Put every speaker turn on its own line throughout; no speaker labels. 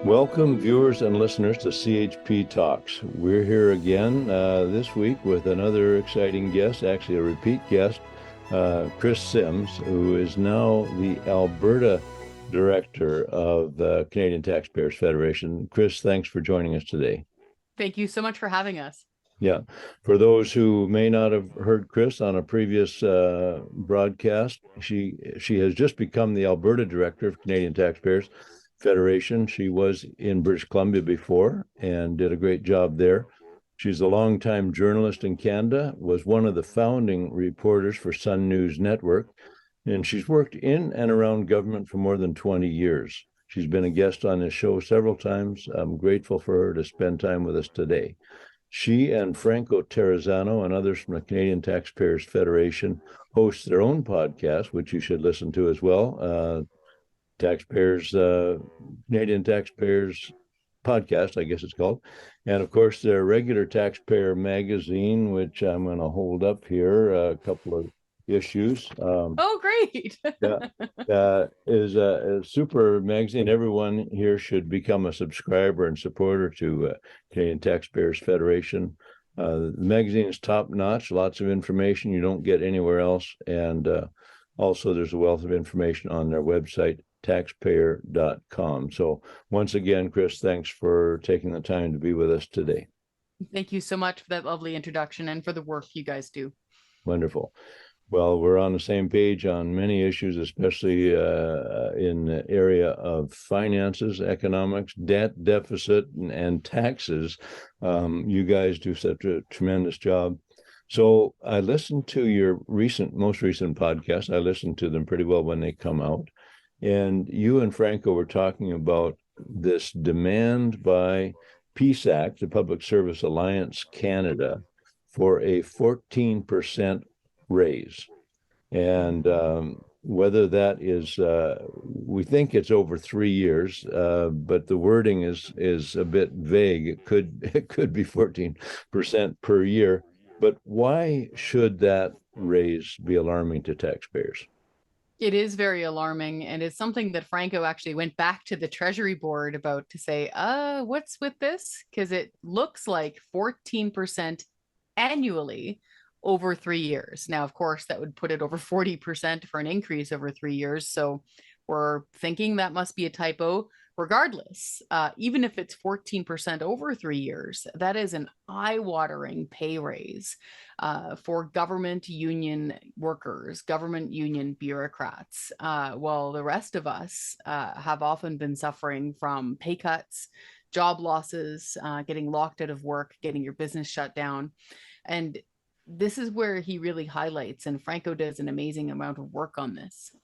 Welcome, viewers and listeners, to CHP Talks. We're here again this week with another exciting guest, actually a repeat guest, Kris Sims, who is now the Alberta Director of the Canadian Taxpayers Federation. Kris, thanks for joining us today.
Thank you so much for having us.
Yeah. For those who may not have heard Kris on a previous broadcast, she has just become the Alberta Director of Canadian Taxpayers Federation. She was in British Columbia before and did a great job there. She's a longtime journalist in Canada, was one of the founding reporters for Sun News Network, and she's worked in and around government for more than 20 years. She's been a guest on this show several times. I'm grateful for her to spend time with us today. She and Franco Terrazzano and others from the Canadian Taxpayers Federation host their own podcast, which you should listen to as well. Canadian Taxpayers Podcast, I guess it's called. And of course, their regular taxpayer magazine, which I'm going to hold up here, a couple of issues.
Oh, great.
Is a super magazine. Everyone here should become a subscriber and supporter to Canadian Taxpayers Federation. The magazine is top notch, lots of information you don't get anywhere else. And also there's a wealth of information on their website, taxpayer.com. So once again, Kris, thanks for taking the time to be with us today.
Thank you so much for that lovely introduction and for the work you guys do.
Wonderful. Well, we're on the same page on many issues, especially in the area of finances, economics, debt, deficit, and taxes. You guys do such a tremendous job. So I listened to your most recent podcast. I listened to them pretty well when they come out. And you and Franco were talking about this demand by PSAC, the Public Service Alliance Canada, for a 14% raise. And whether that is, we think it's over 3 years, but the wording is a bit vague. It could be 14% per year. But why should that raise be alarming to taxpayers?
It is very alarming, and it's something that Franco actually went back to the Treasury Board about to say, what's with this? Because it looks like 14% annually over 3 years. Now, of course, that would put it over 40% for an increase over 3 years. So we're thinking that must be a typo. Regardless, even if it's 14% over 3 years, that is an eye-watering pay raise for government union workers, government union bureaucrats, while the rest of us have often been suffering from pay cuts, job losses, getting locked out of work, getting your business shut down. And this is where he really highlights, and Franco does an amazing amount of work on this.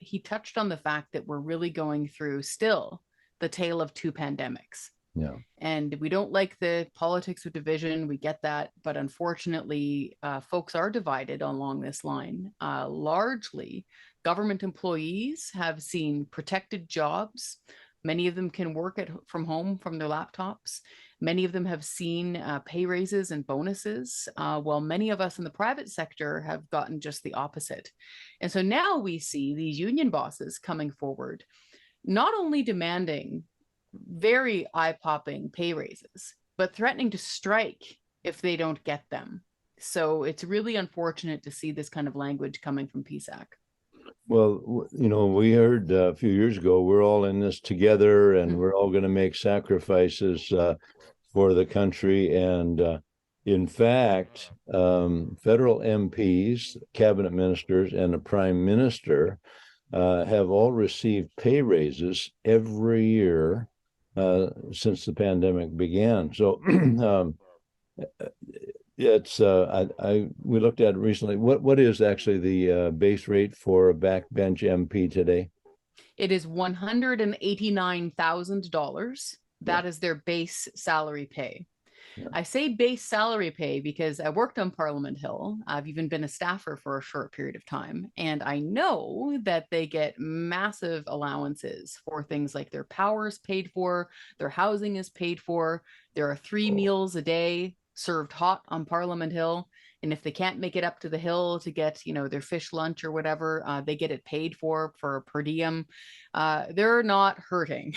He touched on the fact that we're really going through still the tale of two pandemics.
Yeah.
And we don't like the politics of division. We get that. But unfortunately, folks are divided along this line. Largely, government employees have seen protected jobs. Many of them can work from home from their laptops. Many of them have seen pay raises and bonuses, while many of us in the private sector have gotten just the opposite. And so now we see these union bosses coming forward, not only demanding very eye-popping pay raises, but threatening to strike if they don't get them. So it's really unfortunate to see this kind of language coming from PSAC.
Well, we heard a few years ago, we're all in this together and we're all going to make sacrifices for the country. And in fact, federal MPs, cabinet ministers, and the prime minister have all received pay raises every year since the pandemic began. So it's we looked at it recently. What is actually the base rate for a backbench MP today?
It is $189,000. That is their base salary pay. Yeah. I say base salary pay because I worked on Parliament Hill. I've even been a staffer for a short period of time. And I know that they get massive allowances for things like their power is paid for, their housing is paid for. There are 3 meals a day served hot on Parliament Hill. And if they can't make it up to the hill to get, their fish lunch or whatever, they get it paid for per diem. They're not hurting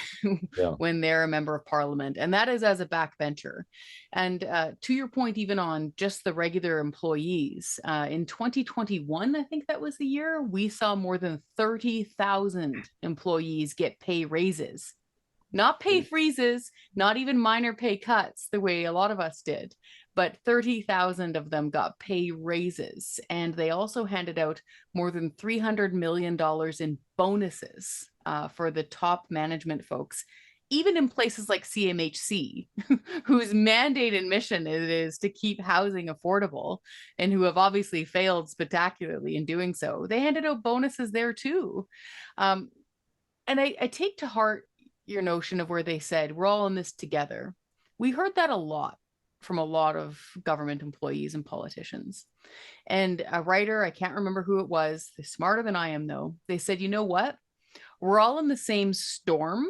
Yeah.
when they're a member of parliament. And that is as a backbencher. And to your point, even on just the regular employees, in 2021, I think that was the year, we saw more than 30,000 employees get pay raises. Not pay freezes, not even minor pay cuts the way a lot of us did, but 30,000 of them got pay raises. And they also handed out more than $300 million in bonuses for the top management folks, even in places like CMHC, whose mandate and mission it is to keep housing affordable and who have obviously failed spectacularly in doing so. They handed out bonuses there too. And I take to heart your notion of where they said, we're all in this together. We heard that a lot from a lot of government employees and politicians. And a writer, I can't remember who it was, they're smarter than I am though, they said, you know what? We're all in the same storm,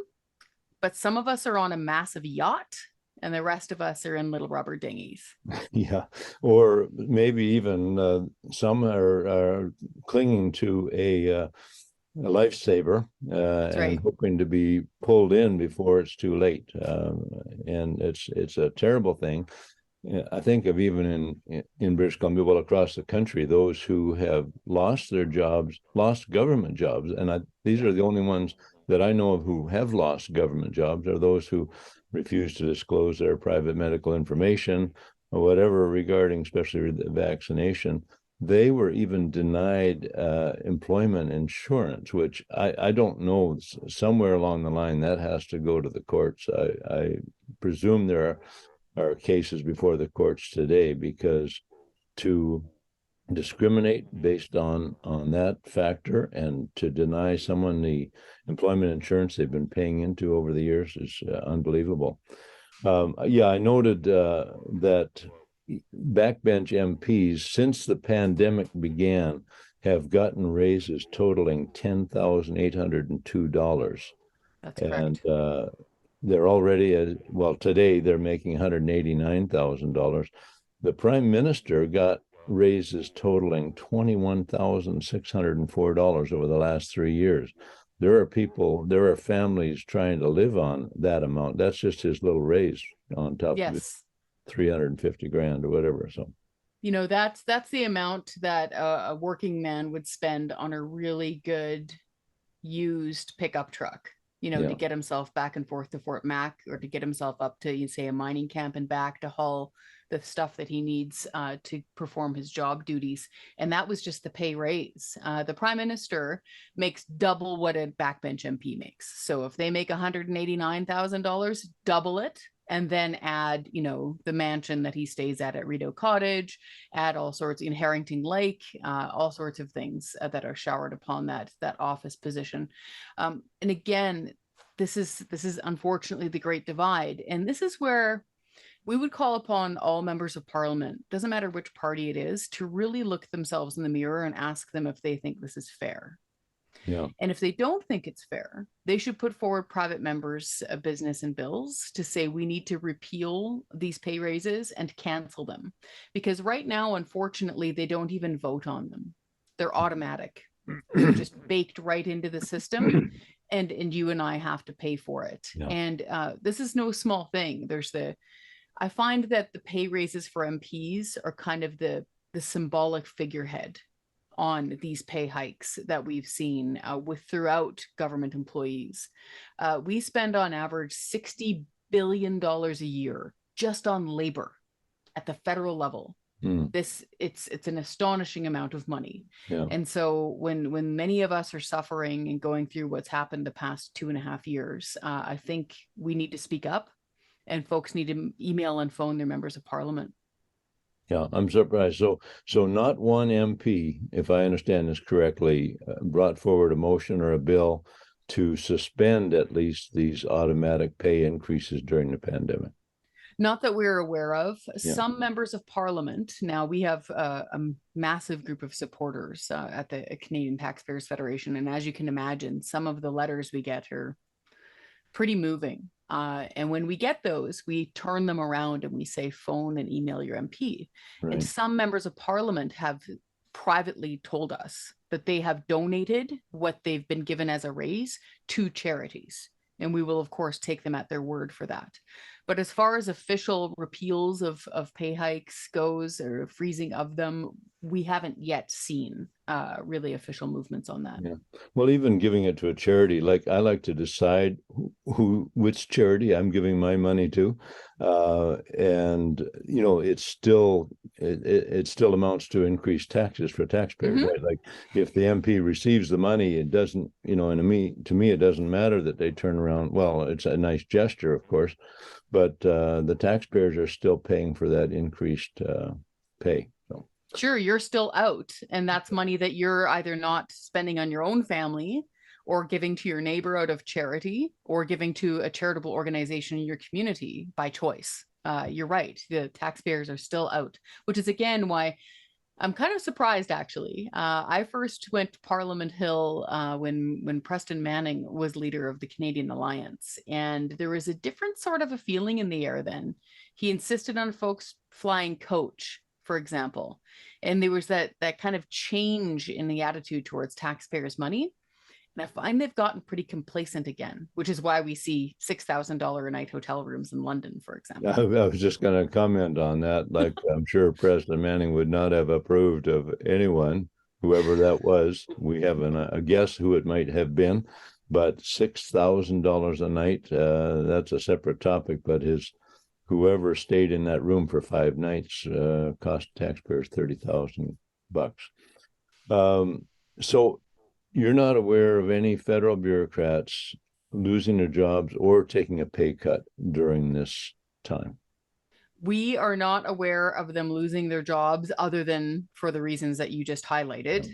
but some of us are on a massive yacht and the rest of us are in little rubber dinghies.
Yeah. Or maybe even some are clinging to a lifesaver and
Right.
hoping to be pulled in before it's too late. And it's a terrible thing. I think of even in British Columbia, well, across the country, those who have lost their jobs, lost government jobs, and these are the only ones that I know of who have lost government jobs, are those who refuse to disclose their private medical information or whatever regarding, especially the vaccination. They were even denied employment insurance, which I don't know. Somewhere along the line, that has to go to the courts. I presume there are cases before the courts today, because to discriminate based on that factor and to deny someone the employment insurance they've been paying into over the years is unbelievable. Yeah, I noted that backbench MPs, since the pandemic began, have gotten raises totaling $10,802.
That's
And
correct.
they're already, well, today they're making $189,000. The Prime Minister got raises totaling $21,604 over the last 3 years. There are families trying to live on that amount. That's just his little raise on top of it.
Yes.
350 grand or whatever. So,
That's the amount that a working man would spend on a really good used pickup truck,
yeah.
to get himself back and forth to Fort Mac, or to get himself up to, you say, a mining camp and back to haul the stuff that he needs to perform his job duties. And that was just the pay raise. The Prime Minister makes double what a backbench MP makes. So if they make $189,000, double it, and then add, the mansion that he stays at Rideau Cottage, add all sorts in Harrington Lake, all sorts of things that are showered upon that office position. And again, this is unfortunately the great divide. And this is where we would call upon all members of parliament, doesn't matter which party it is, to really look themselves in the mirror and ask them if they think this is fair.
Yeah.
And if they don't think it's fair, they should put forward private members' business and bills to say we need to repeal these pay raises and cancel them. Because right now, unfortunately, they don't even vote on them. They're automatic. They're just baked right into the system. And you and I have to pay for it.
Yeah.
And this is no small thing. I find that the pay raises for MPs are kind of the symbolic figurehead on these pay hikes that we've seen with throughout government employees. We spend on average $60 billion a year just on labor at the federal level. It's an astonishing amount of money.
Yeah.
And so when many of us are suffering and going through what's happened the past 2.5 years, I think we need to speak up, and folks need to email and phone their members of parliament.
Yeah, I'm surprised. So not one MP, if I understand this correctly, brought forward a motion or a bill to suspend at least these automatic pay increases during the pandemic.
Not that we're aware of.
Yeah.
Some members of parliament, now we have a massive group of supporters at the Canadian Taxpayers Federation. And as you can imagine, some of the letters we get are pretty moving. And when we get those, we turn them around and we say, phone and email your MP.
Right.
And some members of parliament have privately told us that they have donated what they've been given as a raise to charities. And we will, of course, take them at their word for that. But as far as official repeals of pay hikes goes, or freezing of them, we haven't yet seen really official movements on that.
Yeah. Well, even giving it to a charity, like I like to decide which charity I'm giving my money to, and it still amounts to increased taxes for taxpayers, right? Like if the MP receives the money, it doesn't, to me, it doesn't matter that they turn around. Well, it's a nice gesture, of course, but the taxpayers are still paying for that increased pay. So.
Sure, you're still out, and that's money that you're either not spending on your own family, or giving to your neighbor out of charity, or giving to a charitable organization in your community by choice. You're right, the taxpayers are still out, which is again why I'm kind of surprised, actually. I first went to Parliament Hill when Preston Manning was leader of the Canadian Alliance, and there was a different sort of a feeling in the air then. He insisted on folks flying coach, for example, and there was that kind of change in the attitude towards taxpayers' money. And I find they've gotten pretty complacent again, which is why we see $6,000 a night hotel rooms in London, for example.
I was just going to comment on that. Like, I'm sure President Manning would not have approved of anyone, whoever that was. We have a guess who it might have been, but $6,000 a night, that's a separate topic. But whoever stayed in that room for 5 nights cost taxpayers $30,000. So you're not aware of any federal bureaucrats losing their jobs or taking a pay cut during this time?
We are not aware of them losing their jobs other than for the reasons that you just highlighted,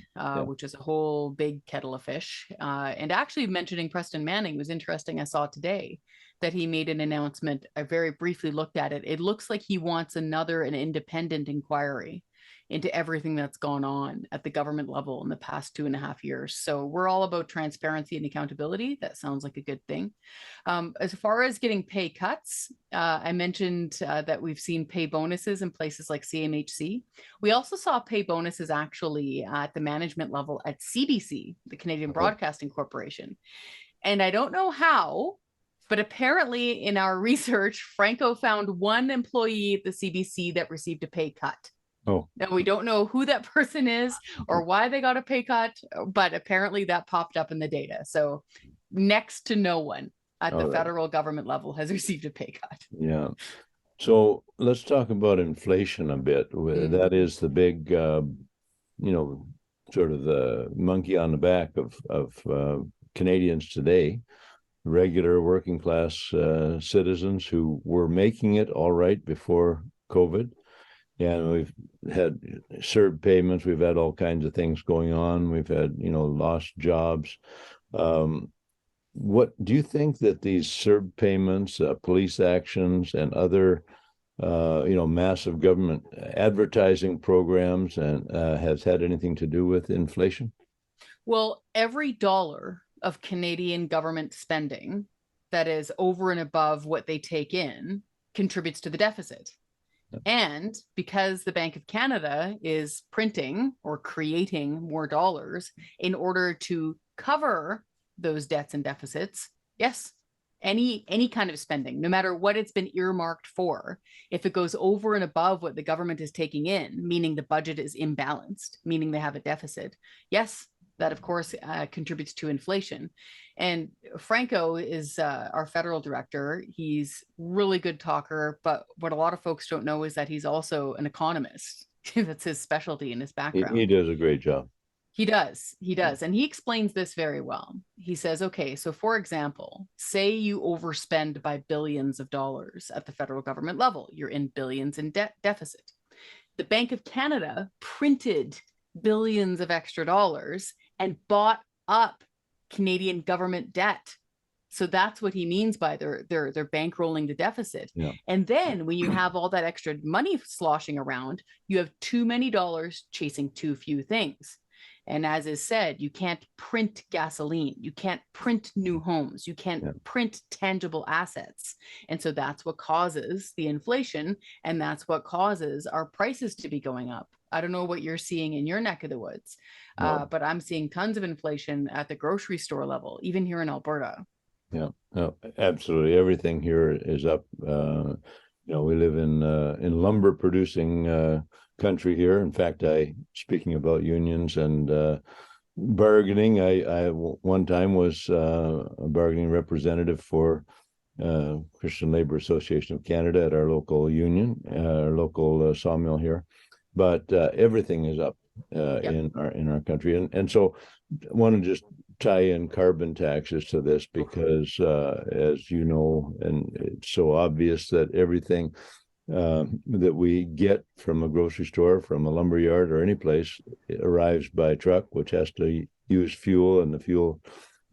which is a whole big kettle of fish. And actually mentioning Preston Manning was interesting. I saw today that he made an announcement. I very briefly looked at it. It looks like he wants an independent inquiry into everything that's gone on at the government level in the past 2.5 years. So we're all about transparency and accountability. That sounds like a good thing. As far as getting pay cuts, I mentioned that we've seen pay bonuses in places like CMHC. We also saw pay bonuses actually at the management level at CBC, the Canadian Broadcasting Corporation. And I don't know how, but apparently in our research, Franco found one employee at the CBC that received a pay cut.
Oh.
Now, we don't know who that person is or why they got a pay cut, but apparently that popped up in the data. So next to no one at the federal government level has received a pay cut.
Yeah. So let's talk about inflation a bit. That is the big, sort of the monkey on the back of Canadians today, regular working class citizens who were making it all right before COVID. And we've had CERB payments. We've had all kinds of things going on. We've had, lost jobs. What do you think that these CERB payments, police actions, and other, massive government advertising programs and has had anything to do with inflation?
Well, every dollar of Canadian government spending that is over and above what they take in contributes to the deficit. And because the Bank of Canada is printing or creating more dollars in order to cover those debts and deficits, yes, any kind of spending, no matter what it's been earmarked for, if it goes over and above what the government is taking in, meaning the budget is imbalanced, meaning they have a deficit, yes, that of course contributes to inflation. And Franco is our federal director. He's really good talker, but what a lot of folks don't know is that he's also an economist. That's his specialty and his background.
He does a great job.
He does. And he explains this very well. He says, okay, so for example, say you overspend by billions of dollars at the federal government level, you're in billions in deficit. The Bank of Canada printed billions of extra dollars and bought up Canadian government debt. So that's what he means by they're bankrolling the deficit. Yeah. And then when you have all that extra money sloshing around, you have too many dollars chasing too few things. And as is said, you can't print gasoline, you can't print new homes, you can't print tangible assets. And so that's what causes the inflation, and that's what causes our prices to be going up. I don't know what you're seeing in your neck of the woods, but I'm seeing tons of inflation at the grocery store level, even here in Alberta.
Yeah, no, absolutely. Everything here is up. We live in lumber producing country here. In fact, speaking about unions and bargaining, I one time was a bargaining representative for Christian Labor Association of Canada at our local union, our local sawmill here. But everything is up in our country, and so I want to just tie in carbon taxes to this because, as you know, and it's so obvious that everything that we get from a grocery store, from a lumber yard, or any place arrives by truck, which has to use fuel, and the fuel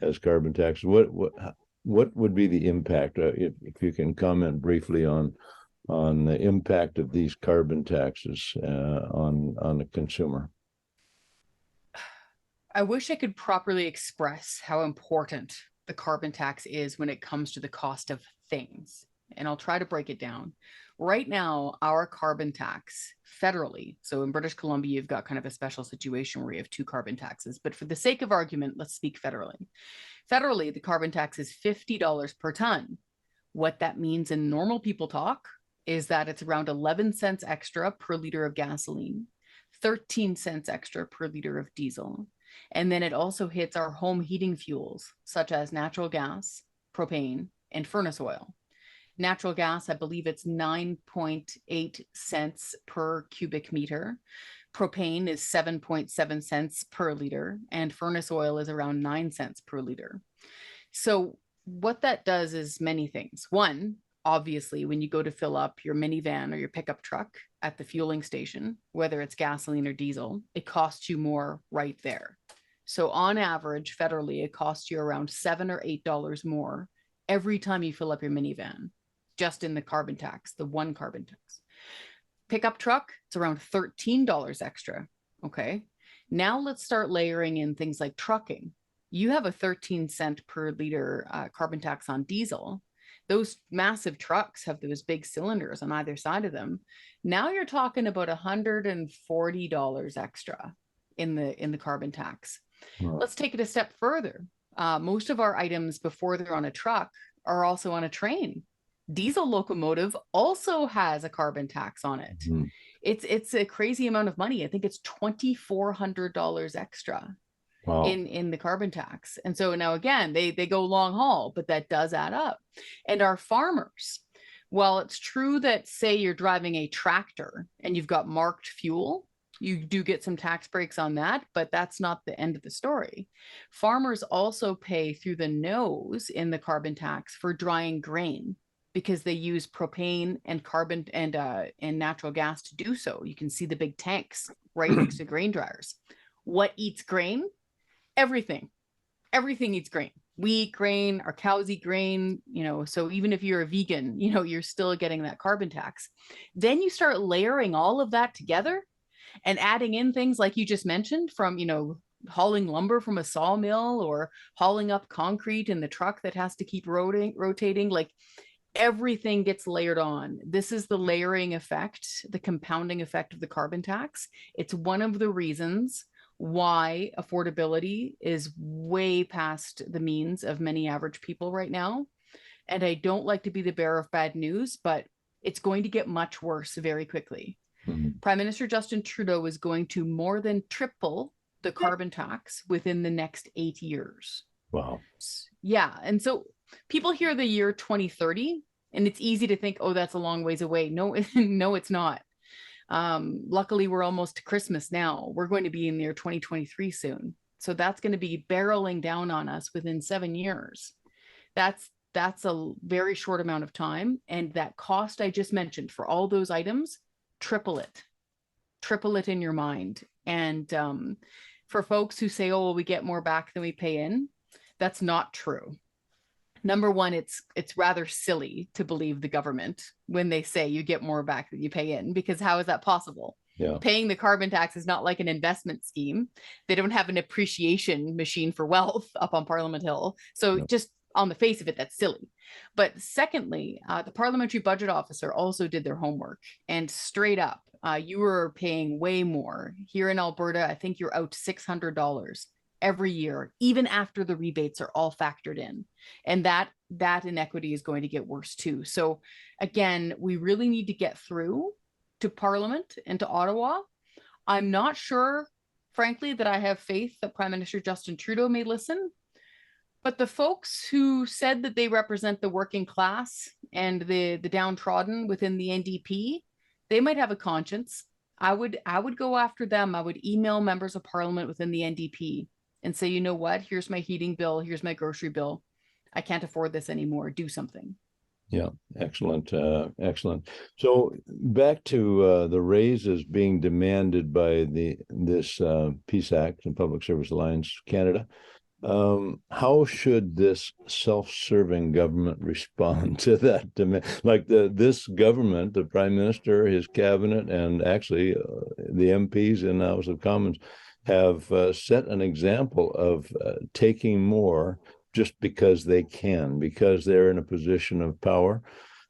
has carbon taxes. What would be the impact, if you can comment briefly on the impact of these carbon taxes on the consumer?
I wish I could properly express how important the carbon tax is when it comes to the cost of things. And I'll try to break it down. Right now, our carbon tax federally, so in British Columbia, you've got kind of a special situation where you have two carbon taxes. But for the sake of argument, let's speak federally. Federally, the carbon tax is $50 per ton. What that means in normal people talk is that it's around 11 cents extra per liter of gasoline, 13 cents extra per liter of diesel. And then it also hits our home heating fuels, such as natural gas, propane, and furnace oil. Natural gas, I believe it's 9.8 cents per cubic meter. Propane is 7.7 cents per liter, and furnace oil is around 9 cents per liter. So what that does is many things. One, obviously, when you go to fill up your minivan or your pickup truck at the fueling station, whether it's gasoline or diesel, it costs you more right there. So on average, federally, it costs you around $7 or $8 more every time you fill up your minivan, just in the carbon tax, the one carbon tax. Pickup truck, it's around $13 extra. Okay. Now let's start layering in things like trucking. You have a 13 cent per liter carbon tax on diesel. Those massive trucks have those big cylinders on either side of them. Now you're talking about $140 extra in the carbon tax. Wow. Let's take it a step further. Most of our items before they're on a truck are also on a train. Diesel locomotive also has a carbon tax on it. Mm-hmm. It's a crazy amount of money. I think it's $2,400 extra. Wow. in the carbon tax. And so now again, they go long haul, but that does add up. And our farmers, while it's true that, say you're driving a tractor and you've got marked fuel, you do get some tax breaks on that, but that's not the end of the story. Farmers also pay through the nose in the carbon tax for drying grain, because they use propane and carbon and natural gas to do so. You can see the big tanks right next to grain dryers. What eats grain? Everything eats grain. We eat grain, our cows eat grain, so even if you're a vegan, you're still getting that carbon tax. Then you start layering all of that together and adding in things like you just mentioned, from, hauling lumber from a sawmill or hauling up concrete in the truck that has to keep rotating. Like, everything gets layered on. This is the layering effect, the compounding effect of the carbon tax. It's one of the reasons why affordability is way past the means of many average people right now. And I don't like to be the bearer of bad news, but it's going to get much worse very quickly. Mm-hmm. Prime Minister Justin Trudeau is going to more than triple the carbon tax within the next 8 years.
Wow.
Yeah. And so people hear the year 2030 and it's easy to think, oh, that's a long ways away. No, no, it's not. Luckily, we're almost to Christmas now. We're going to be in the year 2023 soon. So that's going to be barreling down on us within 7 years. That's a very short amount of time. And that cost I just mentioned for all those items, triple it in your mind. And for folks who say, oh, well, we get more back than we pay in, that's not true. Number one, it's rather silly to believe the government when they say you get more back than you pay in, because how is that possible?
Yeah.
Paying the carbon tax is not like an investment scheme. They don't have an appreciation machine for wealth up on Parliament Hill. So
No.
just on the face of it, that's silly. But secondly, the parliamentary budget officer also did their homework, and straight up, you were paying way more. Here in Alberta, I think you're out $600 every year, even after the rebates are all factored in. And that inequity is going to get worse too. So again, we really need to get through to Parliament and to Ottawa. I'm not sure, frankly, that I have faith that Prime Minister Justin Trudeau may listen. But the folks who said that they represent the working class and the downtrodden within the NDP, they might have a conscience. I would go after them. I would email members of Parliament within the NDP and say, you know what? Here's my heating bill. Here's my grocery bill. I can't afford this anymore. Do something.
Yeah, excellent, excellent. So back to the raises being demanded by this Peace Act and Public Service Alliance Canada. How should this self-serving government respond to that demand? Like this government, the Prime Minister, his cabinet, and actually the MPs in the House of Commons have set an example of taking more just because they can, because they're in a position of power.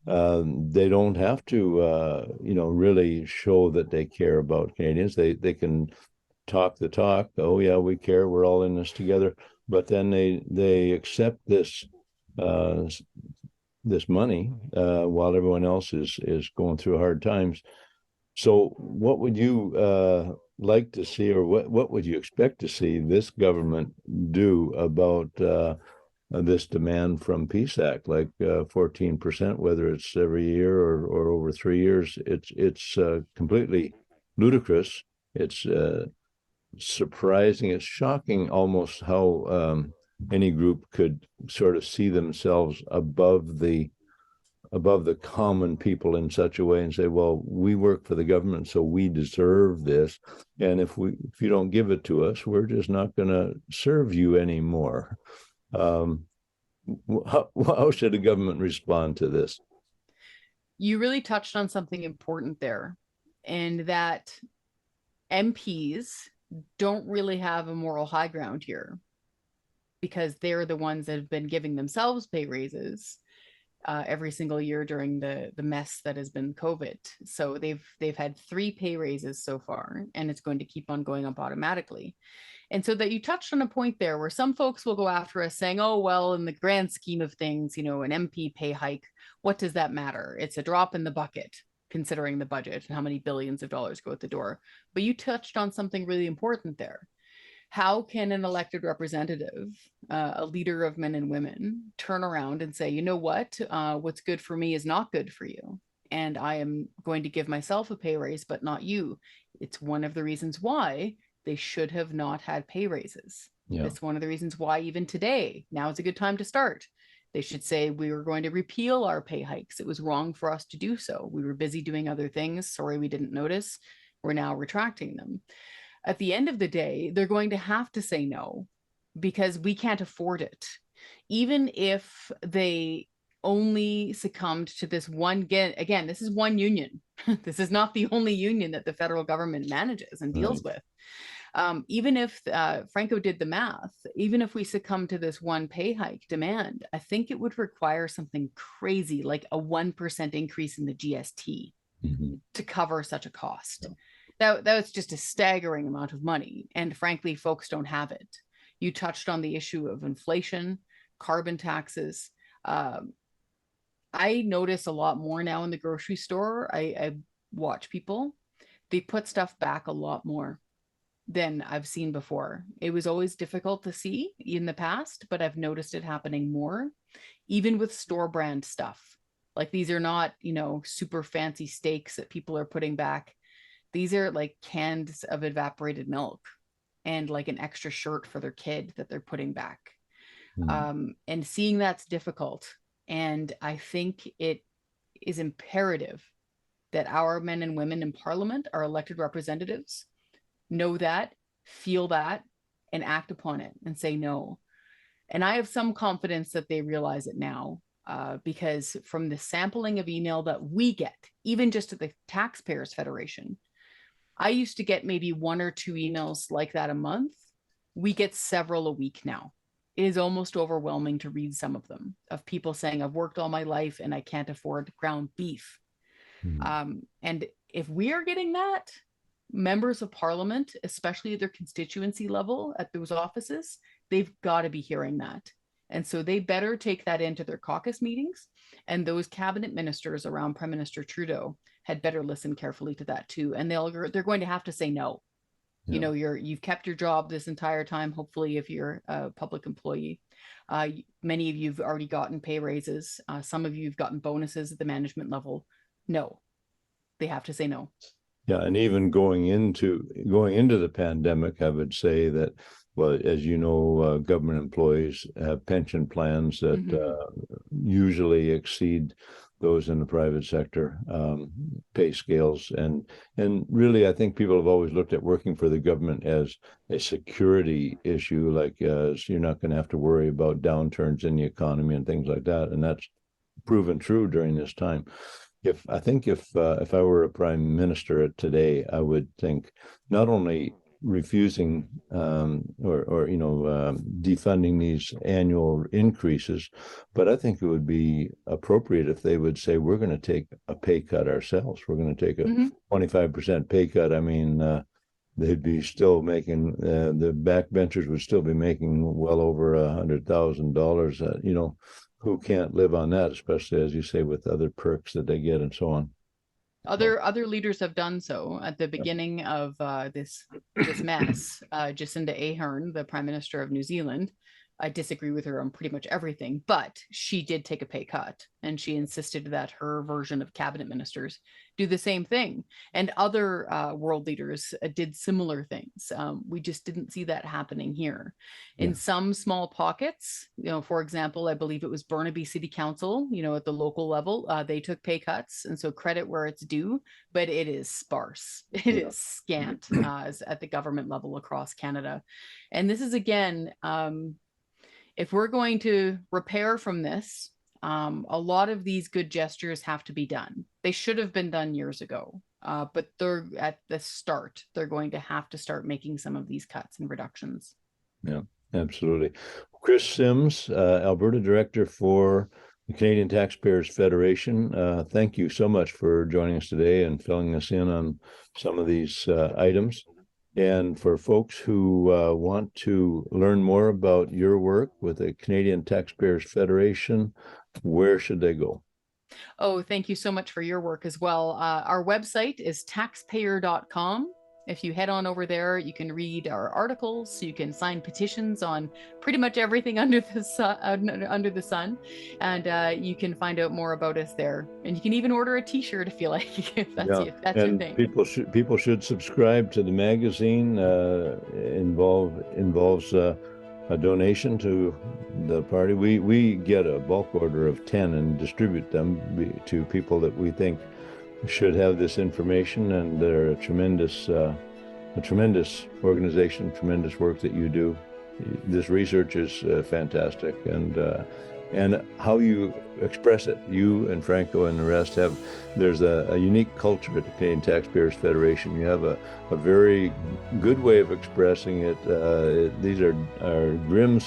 They don't have to, really show that they care about Canadians. They can talk the talk. Oh yeah, we care. We're all in this together. But then they accept this money while everyone else is going through hard times. So, what would you like to see, or what would you expect to see this government do about this demand from Peace Act, like 14%, whether it's every year or over 3 years? It's completely ludicrous. It's surprising. It's shocking almost how any group could sort of see themselves above the common people in such a way and say, well, we work for the government, so we deserve this. And if you don't give it to us, we're just not going to serve you anymore. How should a government respond to this?
You really touched on something important there, and that MPs don't really have a moral high ground here, because they're the ones that have been giving themselves pay raises every single year during the mess that has been COVID. So they've had 3 pay raises so far, and it's going to keep on going up automatically. And so that you touched on a point there where some folks will go after us saying, oh, well, in the grand scheme of things, an MP pay hike, what does that matter? It's a drop in the bucket, considering the budget and how many billions of dollars go out the door. But you touched on something really important there. How can an elected representative, a leader of men and women, turn around and say, you know what, what's good for me is not good for you, and I am going to give myself a pay raise, but not you? It's one of the reasons why they should have not had pay raises. Yeah. It's one of the reasons why even today, now is a good time to start. They should say, we were going to repeal our pay hikes. It was wrong for us to do so. We were busy doing other things. Sorry, we didn't notice. We're now retracting them. At the end of the day, they're going to have to say no, because we can't afford it. Even if they only succumbed to this one, again, this is one union. This is not the only union that the federal government manages and deals with. Even if Franco did the math, even if we succumb to this one pay hike demand, I think it would require something crazy like a 1% increase in the GST to cover such a cost. That's just a staggering amount of money. And frankly, folks don't have it. You touched on the issue of inflation, carbon taxes. I notice a lot more now in the grocery store. I watch people, they put stuff back a lot more than I've seen before. It was always difficult to see in the past, but I've noticed it happening more, even with store brand stuff. Like, these are not, super fancy steaks that people are putting back. These are like cans of evaporated milk and like an extra shirt for their kid that they're putting back. And seeing that's difficult. And I think it is imperative that our men and women in Parliament, our elected representatives, know that, feel that, and act upon it and say no. And I have some confidence that they realize it now, because from the sampling of email that we get, even just at the Taxpayers Federation, I used to get maybe 1 or 2 emails like that a month. We get several a week now. It is almost overwhelming to read some of them, of people saying, I've worked all my life and I can't afford ground beef. And if we are getting that, members of parliament, especially at their constituency level at those offices, they've got to be hearing that. And so they better take that into their caucus meetings. And those cabinet ministers around Prime Minister Trudeau had better listen carefully to that too. And they're going to have to say no. Yeah. You know, you've kept your job this entire time. Hopefully, if you're a public employee, many of you've already gotten pay raises. Some of you've gotten bonuses at the management level. No, they have to say no.
Yeah, and even going into the pandemic, I would say that, well, as you know, government employees have pension plans that usually exceed those in the private sector pay scales, and really, I think people have always looked at working for the government as a security issue, like so you're not going to have to worry about downturns in the economy and things like that, and that's proven true during this time. If I were a prime minister today, I would think not only refusing or defunding these annual increases, but I think it would be appropriate if they would say, we're going to take a pay cut ourselves. We're going to take a 25% pay cut. I mean, they'd be still making, the backbenchers would still be making well over $100,000. You know, who can't live on that, especially, as you say, with other perks that they get and so on.
Other leaders have done so. At the beginning of this mess, Jacinda Ardern, the Prime Minister of New Zealand, I disagree with her on pretty much everything, but she did take a pay cut, and she insisted that her version of cabinet ministers do the same thing. And other world leaders did similar things. We just didn't see that happening here. In some small pockets, you know, for example, I believe it was Burnaby City Council, you know, at the local level, they took pay cuts, and so credit where it's due, but it is sparse. It is scant at the government level across Canada. And this is, again, if we're going to repair from this, a lot of these good gestures have to be done. They should have been done years ago, but they're at the start. They're going to have to start making some of these cuts and reductions.
Yeah, absolutely. Kris Sims, Alberta Director for the Canadian Taxpayers Federation. Thank you so much for joining us today and filling us in on some of these items. And for folks who want to learn more about your work with the Canadian Taxpayers Federation, where should they go?
Oh, thank you so much for your work as well. Our website is taxpayer.com. If you head on over there, you can read our articles, you can sign petitions on pretty much everything under the sun, and you can find out more about us there. And you can even order a T-shirt if you like, if that's your thing.
People should subscribe to the magazine. Involves a donation to the party. We get a bulk order of 10 and distribute them to people that we think should have this information, and they're a tremendous organization, tremendous work that you do. This research is fantastic, and how you express it, you and Franco and the rest there's a unique culture at the Canadian Taxpayers Federation. You have a very good way of expressing it. These are grim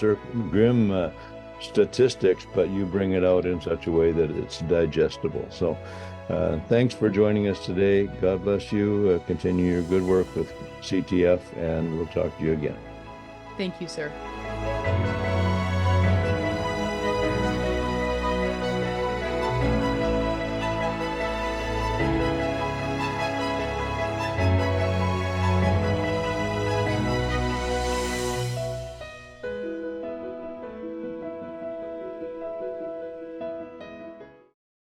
statistics, but you bring it out in such a way that it's digestible. So thanks for joining us today. God bless you. Continue your good work with CTF, and we'll talk to you again.
Thank you, sir.